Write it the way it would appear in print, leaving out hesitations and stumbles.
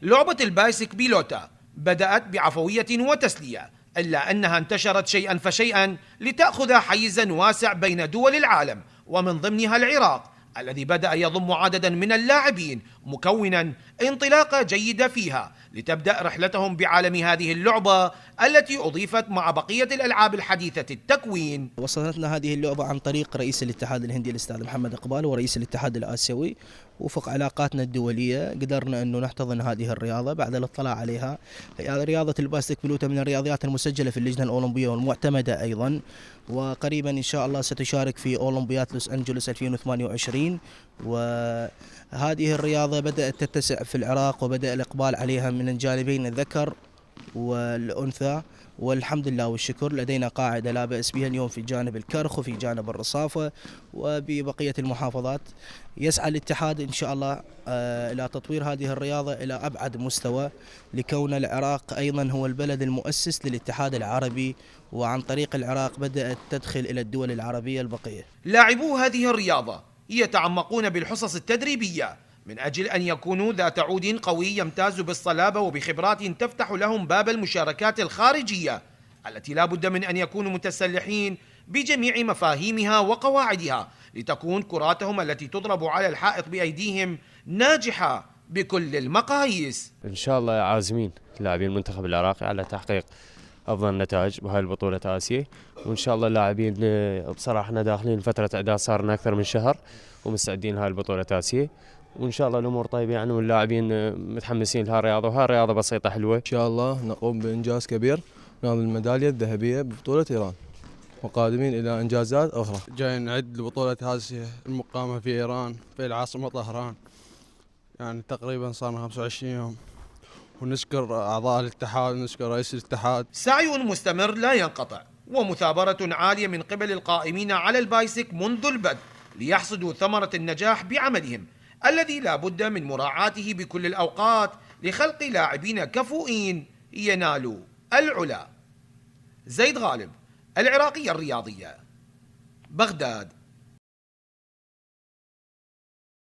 لعبة البايسك بيلوتا بدأت بعفوية وتسلية، إلا أنها انتشرت شيئا فشيئا لتأخذ حيزا واسع بين دول العالم، ومن ضمنها العراق الذي بدأ يضم عددا من اللاعبين، مكونا انطلاقة جيدة فيها لتبدأ رحلتهم بعالم هذه اللعبة التي أضيفت مع بقية الألعاب الحديثة التكوين. وصلتنا هذه اللعبة عن طريق رئيس الاتحاد الهندي الأستاذ محمد إقبال ورئيس الاتحاد الآسيوي. وفق علاقاتنا الدولية قدرنا أنه نحتضن هذه الرياضة بعد الاطلاع عليها. رياضة الباسكت بلوتا من الرياضيات المسجلة في اللجنة الأولمبية والمعتمدة أيضا، وقريبا إن شاء الله ستشارك في أولمبياد لوس أنجلوس 2028. وهذه الرياضة بدأت تتسع في العراق وبدأ الإقبال عليها من الجانبين الذكر والأنثى، والحمد لله والشكر. لدينا قاعدة لا بأس بها اليوم في جانب الكرخ وفي جانب الرصافة وببقية المحافظات. يسعى الاتحاد إن شاء الله إلى تطوير هذه الرياضة إلى أبعد مستوى، لكون العراق أيضا هو البلد المؤسس للاتحاد العربي، وعن طريق العراق بدأت تدخل إلى الدول العربية البقية. لاعبو هذه الرياضة يتعمقون بالحصص التدريبية من أجل أن يكونوا ذات عود قوي يمتاز بالصلابة وبخبرات تفتح لهم باب المشاركات الخارجية التي لا بد من أن يكونوا متسلحين بجميع مفاهيمها وقواعدها، لتكون كراتهم التي تضرب على الحائط بأيديهم ناجحة بكل المقاييس. إن شاء الله عازمين لاعبين المنتخب العراقي على تحقيق أفضل نتائج بهاي البطولة آسيا، وإن شاء الله اللاعبين بصراحة احنا داخلين فترة إعداد صار لنا أكثر من شهر ومستعدين لهاي البطولة آسيا، وإن شاء الله الأمور طيبة يعني، واللاعبين متحمسين لها الرياضة، وها رياضة بسيطة حلوة. إن شاء الله نقوم بإنجاز كبير، ناخذ الميدالية الذهبية ببطولة إيران، وقادمين إلى إنجازات أخرى. جاي نعد لبطولة آسيا المقامة في إيران في العاصمة طهران، يعني تقريبا صار 25 يوم، ونشكر أعضاء الاتحاد ونشكر رئيس الاتحاد. سعي مستمر لا ينقطع ومثابرة عالية من قبل القائمين على البايسك منذ البدء ليحصدوا ثمرة النجاح بعملهم الذي لا بد من مراعاته بكل الأوقات لخلق لاعبين كفؤين ينالوا العلا. زيد غالب، العراقية الرياضية، بغداد.